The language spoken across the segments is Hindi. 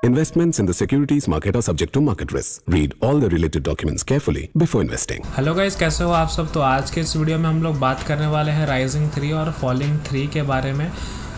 Investments in the securities market are subject to market risk. Read all the related documents carefully before investing. Hello guys, कैसे हो आप सब। तो आज के इस वीडियो में हम लोग बात करने वाले हैं राइजिंग 3 और फॉलिंग 3 के बारे में।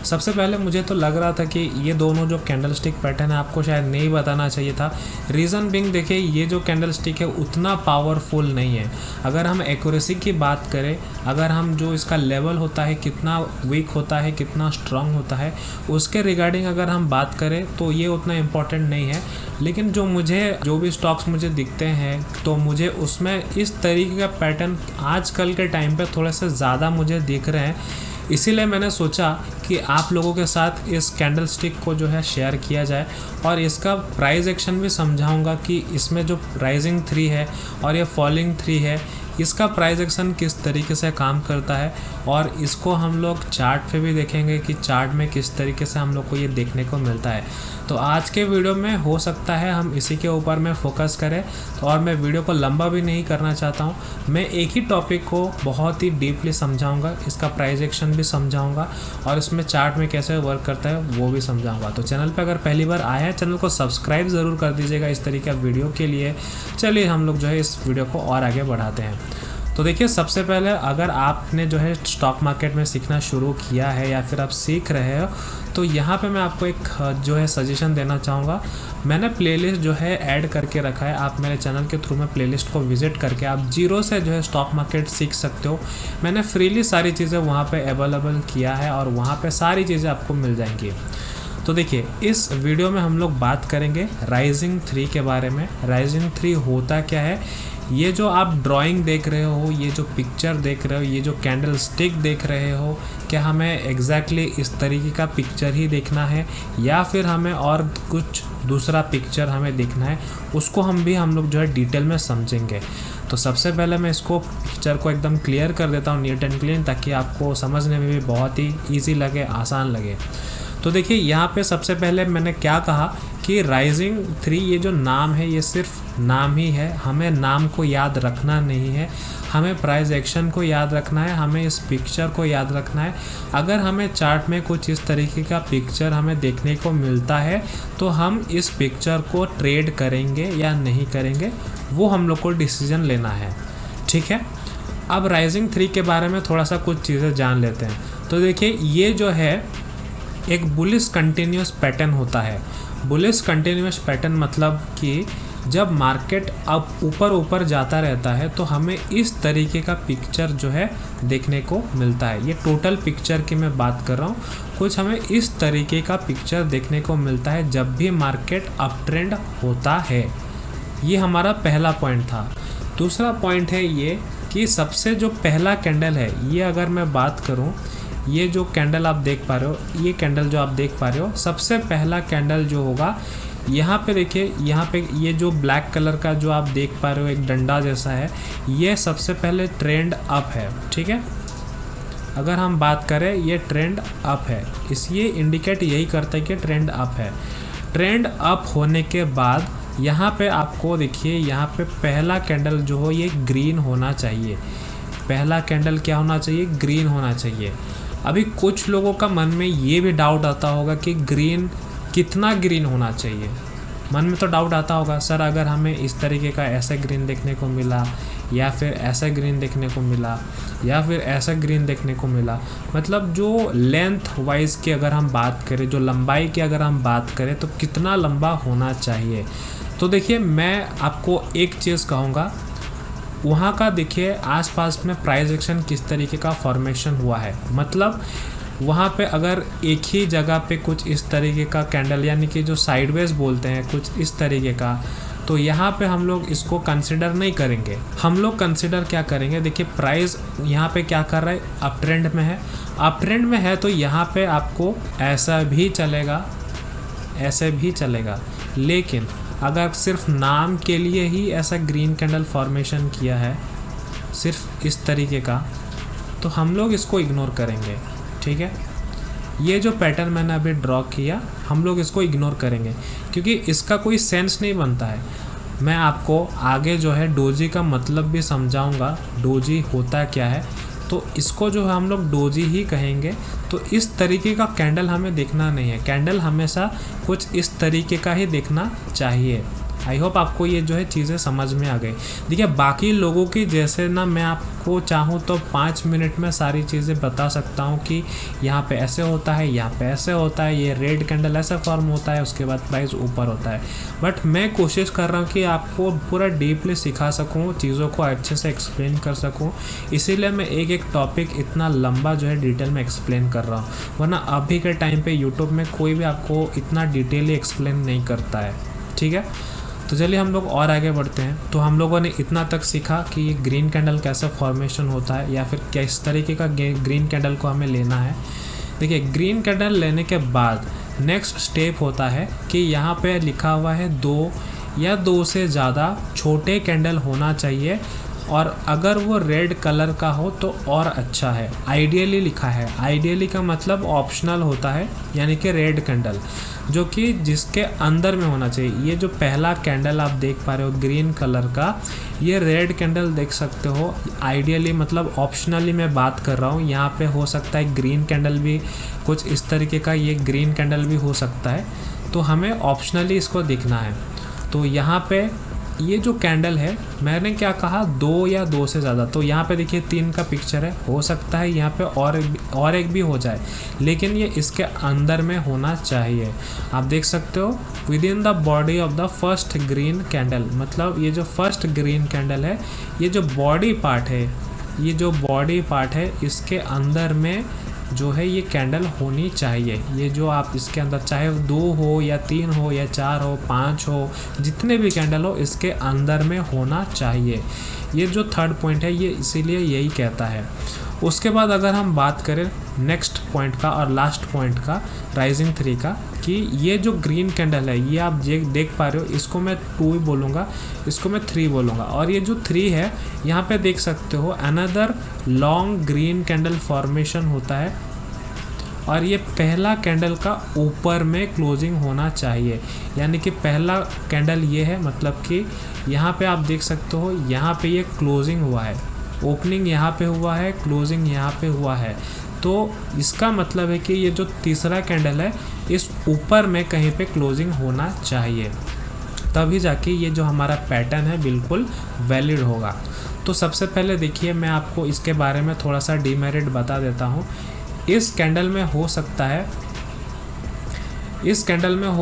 सबसे पहले मुझे तो लग रहा था कि ये दोनों जो कैंडल स्टिक पैटर्न है आपको शायद नहीं बताना चाहिए था। रीज़न बिंग देखिए, ये जो कैंडल स्टिक है उतना पावरफुल नहीं है। अगर हम एक्यूरेसी की बात करें, अगर हम जो इसका लेवल होता है कितना वीक होता है, कितना स्ट्रांग होता है, उसके रिगार्डिंग अगर हम बात करें तो ये उतना इम्पोर्टेंट नहीं है। लेकिन जो भी स्टॉक्स मुझे दिखते हैं तो मुझे उसमें इस तरीके का पैटर्न आजकल के टाइम पे थोड़े से ज़्यादा मुझे दिख रहे हैं। इसीलिए मैंने सोचा कि आप लोगों के साथ इस कैंडल स्टिक को जो है शेयर किया जाए और इसका प्राइस एक्शन भी समझाऊंगा कि इसमें जो राइजिंग 3 है और ये फॉलिंग 3 है, इसका प्राइस एक्शन किस तरीके से काम करता है और इसको हम लोग चार्ट पे भी देखेंगे कि चार्ट में किस तरीके से हम लोग को ये देखने को मिलता है। तो आज के वीडियो में हो सकता है हम इसी के ऊपर में फोकस करें, तो और मैं वीडियो को लंबा भी नहीं करना चाहता हूँ। मैं एक ही टॉपिक को बहुत ही डीपली समझाऊंगा, इसका प्राइस एक्शन भी समझाऊंगा और इसमें चार्ट में कैसे वर्क करता है वो भी समझाऊंगा। तो चैनल पे अगर पहली बार आया है, चैनल को सब्सक्राइब ज़रूर कर दीजिएगा इस तरीके का वीडियो के लिए। चलिए हम लोग जो है इस वीडियो को और आगे बढ़ाते हैं। तो देखिए, सबसे पहले अगर आपने जो है स्टॉक मार्केट में सीखना शुरू किया है या फिर आप सीख रहे हो, तो यहाँ पे मैं आपको एक जो है सजेशन देना चाहूँगा। मैंने प्लेलिस्ट जो है ऐड करके रखा है। आप मेरे चैनल के थ्रू में प्लेलिस्ट को विज़िट करके आप जीरो से जो है स्टॉक मार्केट सीख सकते हो। मैंने फ्रीली सारी चीज़ें वहाँ पे अवेलेबल किया है और वहाँ पे सारी चीज़ें आपको मिल जाएंगी। तो देखिए, इस वीडियो में हम लोग बात करेंगे राइजिंग 3 के बारे में। राइजिंग 3 होता क्या है, ये जो आप ड्राइंग देख रहे हो, ये जो पिक्चर देख रहे हो, ये जो कैंडल स्टिक देख रहे हो, क्या हमें एग्जैक्टली इस तरीके का पिक्चर ही देखना है या फिर हमें और कुछ दूसरा पिक्चर हमें देखना है, उसको हम लोग जो है डिटेल में समझेंगे। तो सबसे पहले मैं इसको पिक्चर को एकदम क्लियर कर देता हूँ, नीट एंड क्लीन, ताकि आपको समझने में भी बहुत ही ईजी लगे, आसान लगे। तो देखिए, यहाँ पे सबसे पहले मैंने क्या कहा कि राइजिंग 3 ये जो नाम है ये सिर्फ नाम ही है। हमें नाम को याद रखना नहीं है, हमें प्राइस एक्शन को याद रखना है, हमें इस पिक्चर को याद रखना है। अगर हमें चार्ट में कुछ इस तरीके का पिक्चर हमें देखने को मिलता है तो हम इस पिक्चर को ट्रेड करेंगे या नहीं करेंगे, वो हम लोग को डिसीजन लेना है। ठीक है, अब राइजिंग 3 के बारे में थोड़ा सा कुछ चीज़ें जान लेते हैं। तो देखिए, ये जो है एक बुलिश कंटिन्यूस पैटर्न होता है। बुलिश कंटिन्यूस पैटर्न मतलब कि जब मार्केट अब ऊपर जाता रहता है तो हमें इस तरीके का पिक्चर जो है देखने को मिलता है। ये टोटल पिक्चर की मैं बात कर रहा हूँ। कुछ हमें इस तरीके का पिक्चर देखने को मिलता है जब भी मार्केट अप ट्रेंड होता है। ये हमारा पहला पॉइंट था। दूसरा पॉइंट है ये कि सबसे जो पहला कैंडल है, ये अगर मैं बात करूँ, ये जो कैंडल आप देख पा रहे हो, ये कैंडल जो आप देख पा रहे हो, सबसे पहला कैंडल जो होगा, यहाँ पे देखिए, यहाँ पे ये जो ब्लैक कलर का जो आप देख पा रहे हो एक डंडा जैसा है, ये सबसे पहले ट्रेंड अप है। ठीक है, अगर हम बात करें ये ट्रेंड अप है, ये इंडिकेट यही करता है कि ट्रेंड अप है। ट्रेंड अप होने के बाद यहाँ पे आपको देखिए, यहाँ पे पहला कैंडल जो हो ये ग्रीन होना चाहिए। पहला कैंडल क्या होना चाहिए? ग्रीन होना चाहिए। अभी कुछ लोगों का मन में ये भी डाउट आता होगा कि ग्रीन कितना ग्रीन होना चाहिए। मन में तो डाउट आता होगा, सर अगर हमें इस तरीके का ऐसा ग्रीन देखने को मिला या फिर ऐसा ग्रीन देखने को मिला या फिर ऐसा ग्रीन देखने को मिला, मतलब जो लेंथ वाइज की अगर हम बात करें, जो लंबाई की अगर हम बात करें, तो कितना लंबा होना चाहिए। तो देखिए, मैं आपको एक चीज़ कहूँगा, वहाँ का देखिए आसपास में प्राइस एक्शन किस तरीके का फॉर्मेशन हुआ है। मतलब वहाँ पे अगर एक ही जगह पे कुछ इस तरीके का कैंडल, यानी कि जो साइडवेज बोलते हैं, कुछ इस तरीके का, तो यहाँ पे हम लोग इसको कंसिडर नहीं करेंगे। हम लोग कंसिडर क्या करेंगे, देखिए प्राइस यहाँ पे क्या कर रहा है, अप ट्रेंड में है। अप ट्रेंड में है तो यहाँ पे आपको ऐसा भी चलेगा, ऐसे भी चलेगा। लेकिन अगर सिर्फ नाम के लिए ही ऐसा ग्रीन कैंडल फॉर्मेशन किया है, सिर्फ इस तरीके का, तो हम लोग इसको इग्नोर करेंगे। ठीक है, ये जो पैटर्न मैंने अभी ड्रॉ किया, हम लोग इसको इग्नोर करेंगे क्योंकि इसका कोई सेंस नहीं बनता है। मैं आपको आगे जो है डोजी का मतलब भी समझाऊंगा, डोजी होता क्या है। तो इसको जो है हम लोग डोजी ही कहेंगे। तो इस तरीके का कैंडल हमें देखना नहीं है, कैंडल हमेशा कुछ इस तरीके का ही देखना चाहिए। आई होप आपको ये जो है चीज़ें समझ में आ गई। देखिए बाकी लोगों की जैसे ना मैं आपको चाहूँ तो 5 मिनट में सारी चीज़ें बता सकता हूँ कि यहाँ पे ऐसे होता है, यहाँ पे ऐसे होता है, ये रेड कैंडल ऐसे फॉर्म होता है, उसके बाद प्राइस ऊपर होता है। बट मैं कोशिश कर रहा हूँ कि आपको पूरा डीपली सिखा सकूँ, चीज़ों को अच्छे से एक्सप्लेन कर सकूँ, इसीलिए मैं एक एक टॉपिक इतना लंबा जो है डिटेल में एक्सप्लेन कर रहा हूँ। वरना अभी के टाइम पे यूट्यूब में कोई भी आपको इतना डिटेली एक्सप्लेन नहीं करता है, ठीक है। तो चलिए हम लोग और आगे बढ़ते हैं। तो हम लोगों ने इतना तक सीखा कि ये ग्रीन कैंडल कैसे फॉर्मेशन होता है या फिर किस तरीके का ग्रीन कैंडल को हमें लेना है। देखिए ग्रीन कैंडल लेने के बाद नेक्स्ट स्टेप होता है कि यहाँ पे लिखा हुआ है 2 या 2 से ज़्यादा छोटे कैंडल होना चाहिए, और अगर वो रेड कलर का हो तो और अच्छा है। आइडियली लिखा है, आइडियली का मतलब ऑप्शनल होता है, यानी कि रेड कैंडल जो कि जिसके अंदर में होना चाहिए। ये जो पहला कैंडल आप देख पा रहे हो ग्रीन कलर का, ये रेड कैंडल देख सकते हो। आइडियली मतलब ऑप्शनली मैं बात कर रहा हूँ। यहाँ पे हो सकता है ग्रीन कैंडल भी कुछ इस तरीके का, ये ग्रीन कैंडल भी हो सकता है, तो हमें ऑप्शनली इसको देखना है। तो यहाँ पे ये जो कैंडल है, मैंने क्या कहा 2 या 2 से ज़्यादा, तो यहाँ पे देखिए 3 का पिक्चर है, हो सकता है यहाँ पे और एक भी हो जाए, लेकिन ये इसके अंदर में होना चाहिए। आप देख सकते हो with in the body of the first green candle, मतलब ये जो फर्स्ट ग्रीन कैंडल है, ये जो बॉडी पार्ट है, ये जो बॉडी पार्ट है, इसके अंदर में जो है ये कैंडल होनी चाहिए। ये जो आप इसके अंदर चाहे 2 हो या 3 हो या 4 हो 5 हो, जितने भी कैंडल हो इसके अंदर में होना चाहिए। ये जो थर्ड पॉइंट है ये इसीलिए यही कहता है। उसके बाद अगर हम बात करें नेक्स्ट पॉइंट का और लास्ट पॉइंट का, राइजिंग 3 का, कि ये जो ग्रीन कैंडल है ये आप देख पा रहे हो, इसको मैं 2 ही बोलूँगा, इसको मैं 3 बोलूँगा। और ये जो 3 है यहाँ पे देख सकते हो another long green candle formation होता है, और ये पहला कैंडल का ऊपर में क्लोजिंग होना चाहिए। यानी कि पहला कैंडल ये है, मतलब कि यहाँ पे आप देख सकते हो यहाँ पे ये क्लोजिंग हुआ है, ओपनिंग यहाँ पे हुआ है, क्लोजिंग यहाँ पे हुआ है। तो इसका मतलब है कि ये जो तीसरा कैंडल है इस ऊपर में कहीं पे क्लोजिंग होना चाहिए, तभी जाके ये जो हमारा पैटर्न है बिल्कुल वैलिड होगा। तो सबसे पहले देखिए मैं आपको इसके बारे में थोड़ा सा डीमेरिट बता देता हूँ। इस कैंडल में हो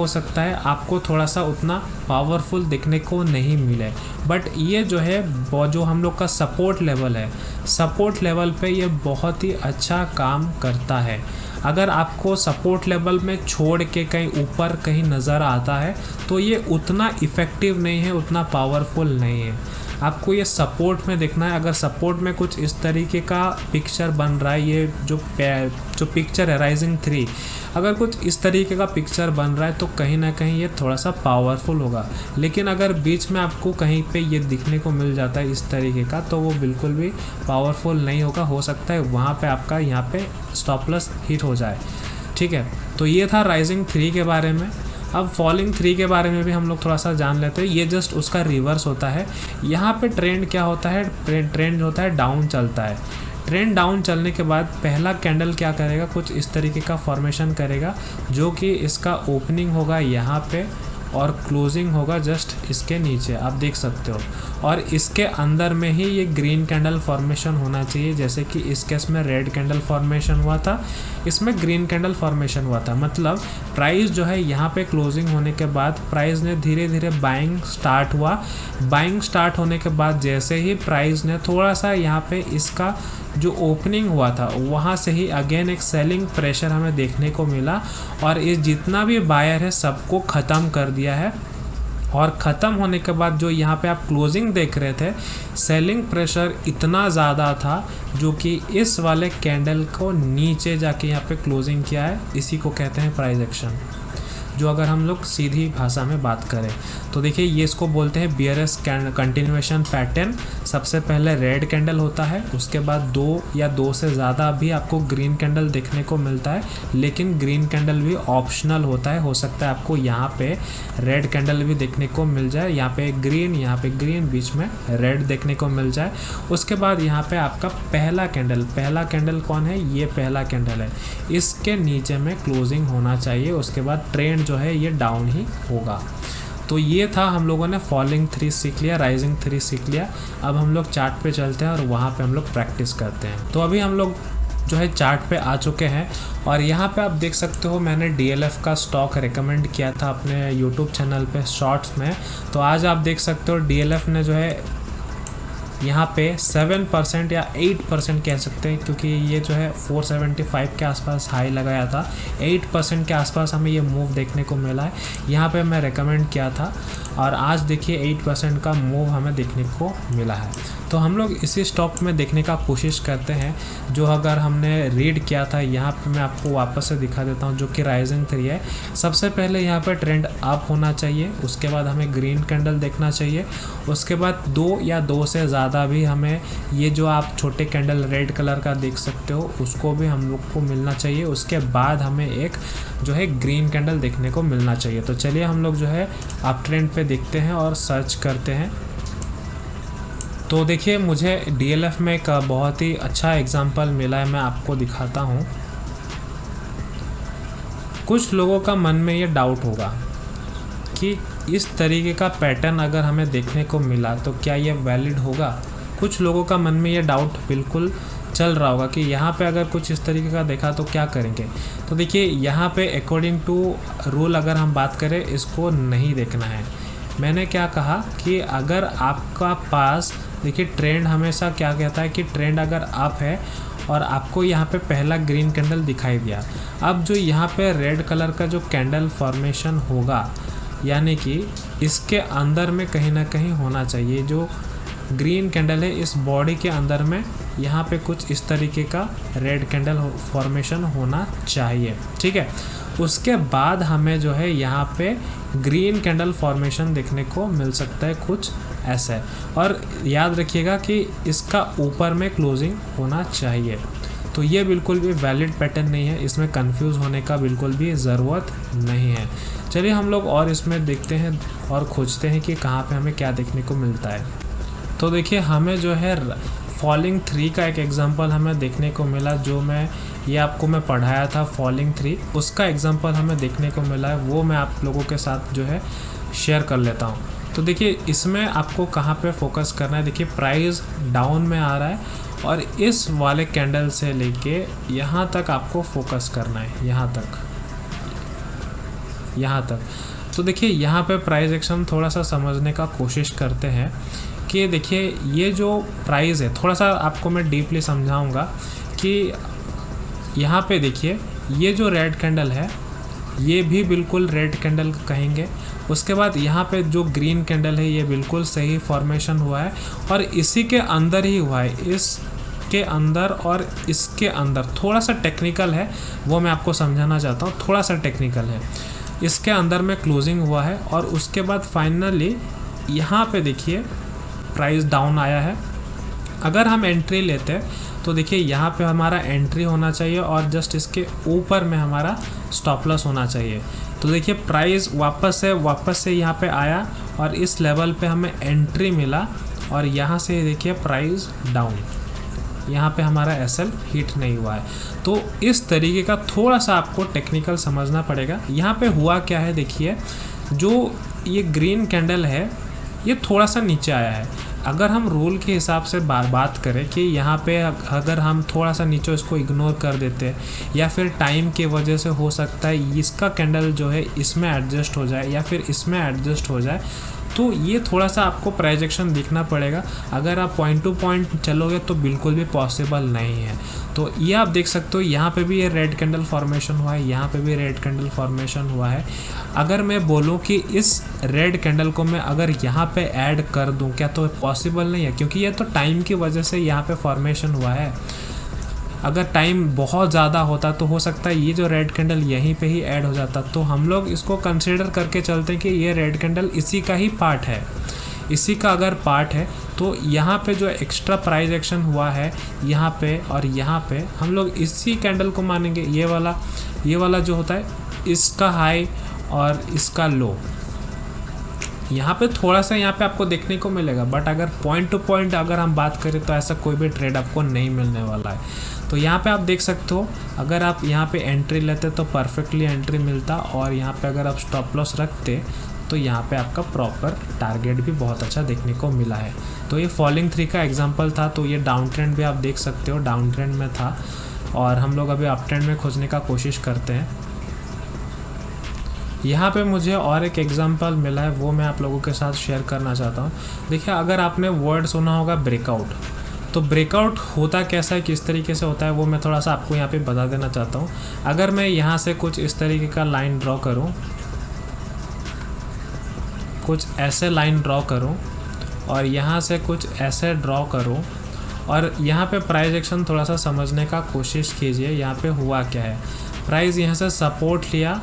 सकता है आपको थोड़ा सा उतना पावरफुल दिखने को नहीं मिले, बट ये जो है जो हम लोग का सपोर्ट लेवल है, सपोर्ट लेवल पे ये बहुत ही अच्छा काम करता है। अगर आपको सपोर्ट लेवल में छोड़ के कहीं ऊपर कहीं नज़र आता है तो ये उतना इफ़ेक्टिव नहीं है, उतना पावरफुल नहीं है। आपको ये सपोर्ट में देखना है। अगर सपोर्ट में कुछ इस तरीके का पिक्चर बन रहा है, ये जो पिक्चर है राइजिंग 3, अगर कुछ इस तरीके का पिक्चर बन रहा है तो कहीं ना कहीं ये थोड़ा सा पावरफुल होगा। लेकिन अगर बीच में आपको कहीं पे ये दिखने को मिल जाता है इस तरीके का, तो वो बिल्कुल भी पावरफुल नहीं होगा। हो सकता है वहाँ पे आपका यहाँ पे स्टॉप लॉस हिट हो जाए, ठीक है। तो ये था राइजिंग 3 के बारे में। अब फॉलिंग 3 के बारे में भी हम लोग थोड़ा सा जान लेते हैं। ये जस्ट उसका रिवर्स होता है। यहाँ पे ट्रेंड क्या होता है, ट्रेंड होता है डाउन चलता है। ट्रेंड डाउन चलने के बाद पहला कैंडल क्या करेगा, कुछ इस तरीके का फॉर्मेशन करेगा, जो कि इसका ओपनिंग होगा यहाँ पे और क्लोजिंग होगा जस्ट इसके नीचे, आप देख सकते हो। और इसके अंदर में ही ये ग्रीन कैंडल फॉर्मेशन होना चाहिए, जैसे कि इस केस में रेड कैंडल फॉर्मेशन हुआ था, इसमें ग्रीन कैंडल फॉर्मेशन हुआ था। मतलब प्राइस जो है यहाँ पे क्लोजिंग होने के बाद प्राइस ने धीरे धीरे बाइंग स्टार्ट हुआ। बाइंग स्टार्ट होने के बाद जैसे ही प्राइस ने थोड़ा सा यहाँ पे इसका जो ओपनिंग हुआ था वहाँ से ही अगेन एक सेलिंग प्रेशर हमें देखने को मिला, और ये जितना भी बायर है सबको ख़त्म कर दिया है। और ख़त्म होने के बाद जो यहाँ पे आप क्लोजिंग देख रहे थे, सेलिंग प्रेशर इतना ज़्यादा था जो कि इस वाले कैंडल को नीचे जाके यहाँ पे क्लोजिंग किया है। इसी को कहते हैं प्राइस एक्शन। जो अगर हम लोग सीधी भाषा में बात करें तो देखिए ये इसको बोलते हैं बियरस कंटिन्यूएशन पैटर्न। सबसे पहले रेड कैंडल होता है, उसके बाद 2 या 2 से ज़्यादा भी आपको ग्रीन कैंडल देखने को मिलता है, लेकिन ग्रीन कैंडल भी ऑप्शनल होता है। हो सकता है आपको यहाँ पे रेड कैंडल भी देखने को मिल जाए, यहाँ पे ग्रीन, बीच में रेड देखने को मिल जाए। उसके बाद यहाँ पे आपका पहला कैंडल कौन है, ये पहला कैंडल है, इसके नीचे में क्लोजिंग होना चाहिए। उसके बाद ट्रेंड जो है ये डाउन ही होगा। तो ये था, हम लोगों ने फॉलिंग 3 सीख लिया, राइजिंग 3 सीख लिया। अब हम लोग चार्ट पे चलते हैं और वहाँ पे हम लोग प्रैक्टिस करते हैं। तो अभी हम लोग जो है चार्ट पे आ चुके हैं और यहाँ पे आप देख सकते हो मैंने DLF का स्टॉक रेकमेंड किया था अपने YouTube चैनल पे शॉर्ट्स में। तो आज आप देख सकते हो DLF ने जो है यहाँ पे 7% या 8% कह सकते हैं, क्योंकि ये जो है 475 के आसपास हाई लगाया था, 8% के आसपास हमें ये मूव देखने को मिला है। यहाँ पे मैं रेकमेंड किया था और आज देखिए 8% का मूव हमें देखने को मिला है। तो हम लोग इसी स्टॉक में देखने का कोशिश करते हैं जो अगर हमने रीड किया था। यहाँ पे मैं आपको वापस से दिखा देता हूँ, जो कि राइजिंग 3 है। सबसे पहले यहाँ पे ट्रेंड अप होना चाहिए, उसके बाद हमें ग्रीन कैंडल देखना चाहिए, उसके बाद 2 या 2 से ज़्यादा भी हमें ये जो आप छोटे कैंडल रेड कलर का देख सकते हो उसको भी हम लोग को मिलना चाहिए। उसके बाद हमें एक जो है ग्रीन कैंडल देखने को मिलना चाहिए। तो चलिए हम लोग जो है अप ट्रेंड पे देखते हैं और सर्च करते हैं। तो देखिए मुझे DLF में एक बहुत ही अच्छा एग्जांपल मिला है, मैं आपको दिखाता हूँ। कुछ लोगों का मन में ये डाउट होगा कि इस तरीके का पैटर्न अगर हमें देखने को मिला तो क्या ये वैलिड होगा। कुछ लोगों का मन में ये डाउट बिल्कुल चल रहा होगा कि यहाँ पे अगर कुछ इस तरीके का देखा तो क्या करेंगे। तो देखिए यहाँ पे अकॉर्डिंग टू रूल अगर हम बात करें, इसको नहीं देखना है। मैंने क्या कहा कि अगर आपका पास देखिए ट्रेंड हमेशा क्या कहता है कि ट्रेंड अगर अप है और आपको यहाँ पे पहला ग्रीन कैंडल दिखाई दिया, अब जो यहाँ पे रेड कलर का जो कैंडल फॉर्मेशन होगा, यानी कि इसके अंदर में कहीं ना कहीं होना चाहिए जो ग्रीन कैंडल है, इस बॉडी के अंदर में यहाँ पे कुछ इस तरीके का रेड कैंडल फॉर्मेशन होना चाहिए, ठीक है। उसके बाद हमें जो है यहाँ पे ग्रीन कैंडल फॉर्मेशन देखने को मिल सकता है कुछ ऐसा। और याद रखिएगा कि इसका ऊपर में क्लोजिंग होना चाहिए। तो ये बिल्कुल भी वैलिड पैटर्न नहीं है, इसमें कंफ्यूज होने का बिल्कुल भी ज़रूरत नहीं है। चलिए हम लोग और इसमें देखते हैं और खोजते हैं कि कहाँ पे हमें क्या देखने को मिलता है। तो देखिए हमें जो है फॉलिंग 3 का एक एग्जांपल हमें देखने को मिला, जो ये आपको मैं पढ़ाया था फॉलिंग 3, उसका एग्जांपल हमें देखने को मिला है, वो मैं आप लोगों के साथ जो है शेयर कर लेता हूँ। तो देखिए इसमें आपको कहाँ पे फोकस करना है। देखिए प्राइस डाउन में आ रहा है और इस वाले कैंडल से लेके यहाँ तक आपको फोकस करना है, यहाँ तक। तो देखिए यहाँ पे प्राइस एक्शन थोड़ा सा समझने का कोशिश करते हैं कि देखिए ये जो प्राइस है, थोड़ा सा आपको मैं डीपली समझाऊंगा कि यहाँ पे देखिए ये जो रेड कैंडल है ये भी बिल्कुल रेड कैंडल कहेंगे। उसके बाद यहाँ पे जो ग्रीन कैंडल है ये बिल्कुल सही फॉर्मेशन हुआ है और इसी के अंदर ही हुआ है, इसके अंदर और इसके अंदर। थोड़ा सा टेक्निकल है, वो मैं आपको समझाना चाहता हूँ, थोड़ा सा टेक्निकल है। इसके अंदर में क्लोजिंग हुआ है और उसके बाद फाइनली यहाँ पे देखिए प्राइस डाउन आया है। अगर हम एंट्री लेते हैं तो देखिए यहाँ पे हमारा एंट्री होना चाहिए और जस्ट इसके ऊपर में हमारा स्टॉप लॉस होना चाहिए। तो देखिए प्राइस वापस से यहाँ पे आया और इस लेवल पे हमें एंट्री मिला और यहाँ से देखिए प्राइस डाउन, यहाँ पे हमारा एसएल हिट नहीं हुआ है। तो इस तरीके का थोड़ा सा आपको टेक्निकल समझना पड़ेगा। यहाँ पे हुआ क्या है, देखिए जो ये ग्रीन कैंडल है ये थोड़ा सा नीचे आया है। अगर हम रूल के हिसाब से बात करें कि यहाँ पे अगर हम थोड़ा सा नीचे इसको इग्नोर कर देते या फिर टाइम की वजह से हो सकता है इसका कैंडल जो है इसमें एडजस्ट हो जाए या फिर इसमें एडजस्ट हो जाए, तो ये थोड़ा सा आपको प्राइस एक्शन दिखना पड़ेगा। अगर आप पॉइंट टू पॉइंट चलोगे तो बिल्कुल भी पॉसिबल नहीं है। तो ये आप देख सकते हो यहाँ पे भी ये रेड कैंडल फॉर्मेशन हुआ है, यहाँ पे भी रेड कैंडल फॉर्मेशन हुआ है। अगर मैं बोलूँ कि इस रेड कैंडल को मैं अगर यहाँ पे ऐड कर दूँ क्या, तो पॉसिबल नहीं है, क्योंकि ये तो टाइम की वजह से यहाँ पे फॉर्मेशन हुआ है। अगर टाइम बहुत ज़्यादा होता तो हो सकता है ये जो रेड कैंडल यहीं पे ही ऐड हो जाता। तो हम लोग इसको कंसिडर करके चलते हैं कि ये रेड कैंडल इसी का ही पार्ट है, इसी का अगर पार्ट है तो यहाँ पे जो एक्स्ट्रा प्राइस एक्शन हुआ है यहाँ पे और यहाँ पे हम लोग इसी कैंडल को मानेंगे। ये वाला जो होता है इसका हाई और इसका लो, यहाँ पे थोड़ा सा यहाँ पे आपको देखने को मिलेगा, बट अगर पॉइंट टू पॉइंट अगर हम बात करें तो ऐसा कोई भी ट्रेड आपको नहीं मिलने वाला है। तो यहाँ पे आप देख सकते हो, अगर आप यहाँ पे एंट्री लेते तो परफेक्टली एंट्री मिलता, और यहाँ पे अगर आप स्टॉप लॉस रखते तो यहाँ पे आपका प्रॉपर टारगेट भी बहुत अच्छा देखने को मिला है। तो ये फॉलिंग 3 का एग्जांपल था। तो ये डाउन ट्रेंड भी आप देख सकते हो, डाउन ट्रेंड में था और हम लोग अभी अप ट्रेंड में खोजने का कोशिश करते हैं। यहाँ पे मुझे और एक एग्जांपल मिला है, वो मैं आप लोगों के साथ शेयर करना चाहता हूँ। देखिए, अगर आपने वर्ड सुना होगा ब्रेकआउट, तो ब्रेकआउट होता कैसा है, किस तरीके से होता है, वो मैं थोड़ा सा आपको यहाँ पे बता देना चाहता हूँ। अगर मैं यहाँ से कुछ इस तरीके का लाइन ड्रॉ करूँ, कुछ ऐसे लाइन ड्रॉ करूं और यहाँ से कुछ ऐसे ड्रॉ करूं, और यहाँ पे प्राइस एक्शन थोड़ा सा समझने का कोशिश कीजिए। यहाँ पे हुआ क्या है, प्राइस यहाँ से सपोर्ट लिया,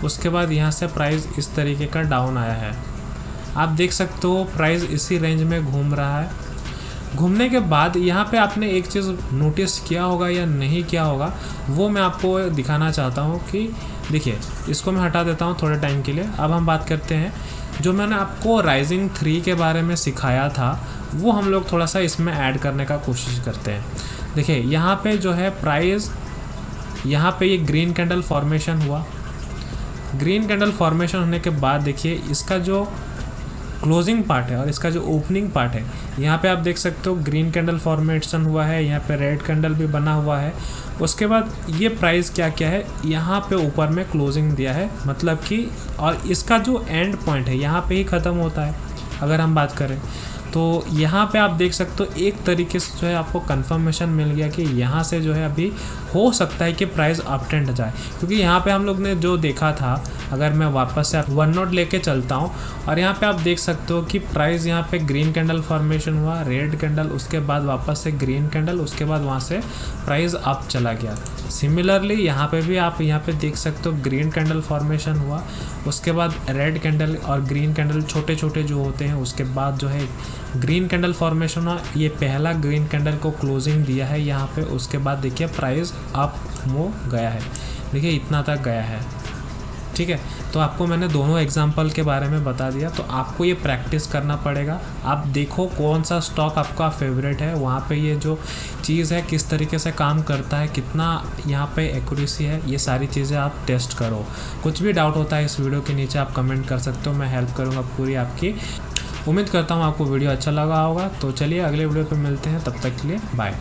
उसके बाद यहाँ से प्राइस इस तरीके का डाउन आया है। आप देख सकते हो प्राइस इसी रेंज में घूम रहा है। घूमने के बाद यहाँ पे आपने एक चीज़ नोटिस किया होगा या नहीं किया होगा, वो मैं आपको दिखाना चाहता हूँ कि देखिए, इसको मैं हटा देता हूँ थोड़े टाइम के लिए। अब हम बात करते हैं जो मैंने आपको राइजिंग 3 के बारे में सिखाया था, वो हम लोग थोड़ा सा इसमें ऐड करने का कोशिश करते हैं। देखिए, यहाँ पे जो है प्राइस, यहाँ पे ये ग्रीन कैंडल फॉर्मेशन हुआ। ग्रीन कैंडल फॉर्मेशन होने के बाद देखिए, इसका जो क्लोजिंग पार्ट है और इसका जो ओपनिंग पार्ट है, यहाँ पे आप देख सकते हो ग्रीन कैंडल फॉर्मेशन हुआ है, यहाँ पे रेड कैंडल भी बना हुआ है। उसके बाद ये प्राइस क्या क्या है, यहाँ पे ऊपर में क्लोजिंग दिया है, मतलब कि, और इसका जो एंड पॉइंट है यहाँ पे ही ख़त्म होता है अगर हम बात करें। तो यहाँ पे आप देख सकते हो एक तरीके से जो है आपको कंफर्मेशन मिल गया कि यहाँ से जो है अभी हो सकता है कि प्राइस अप ट्रेंड जाए, क्योंकि यहाँ पे हम लोग ने जो देखा था, अगर मैं वापस से वन नोट लेके चलता हूँ और यहाँ पे आप देख सकते हो कि प्राइस यहाँ पे ग्रीन कैंडल फॉर्मेशन हुआ, रेड कैंडल, उसके बाद वापस से ग्रीन कैंडल, उसके बाद वहाँ से प्राइस अप चला गया। सिमिलरली यहाँ पे भी आप यहाँ पे देख सकते हो ग्रीन कैंडल फॉर्मेशन हुआ, उसके बाद रेड कैंडल और ग्रीन कैंडल छोटे छोटे जो होते हैं, उसके बाद जो है ग्रीन कैंडल फॉर्मेशन हुआ। ये पहला ग्रीन कैंडल को क्लोजिंग दिया है यहाँ पे, उसके बाद देखिए प्राइस अप मूव गया है, देखिए इतना तक गया है। ठीक है, तो आपको मैंने दोनों एग्जाम्पल के बारे में बता दिया, तो आपको ये प्रैक्टिस करना पड़ेगा। आप देखो कौन सा स्टॉक आपका फेवरेट है, वहाँ पे ये जो चीज़ है किस तरीके से काम करता है, कितना यहाँ पे एक्यूरेसी है, ये सारी चीज़ें आप टेस्ट करो। कुछ भी डाउट होता है इस वीडियो के नीचे आप कमेंट कर सकते हो, मैं हेल्प करूँगा पूरी आपकी। उम्मीद करता हूँ आपको वीडियो अच्छा लगा होगा। तो चलिए अगले वीडियो पे मिलते हैं, तब तक के लिए बाय।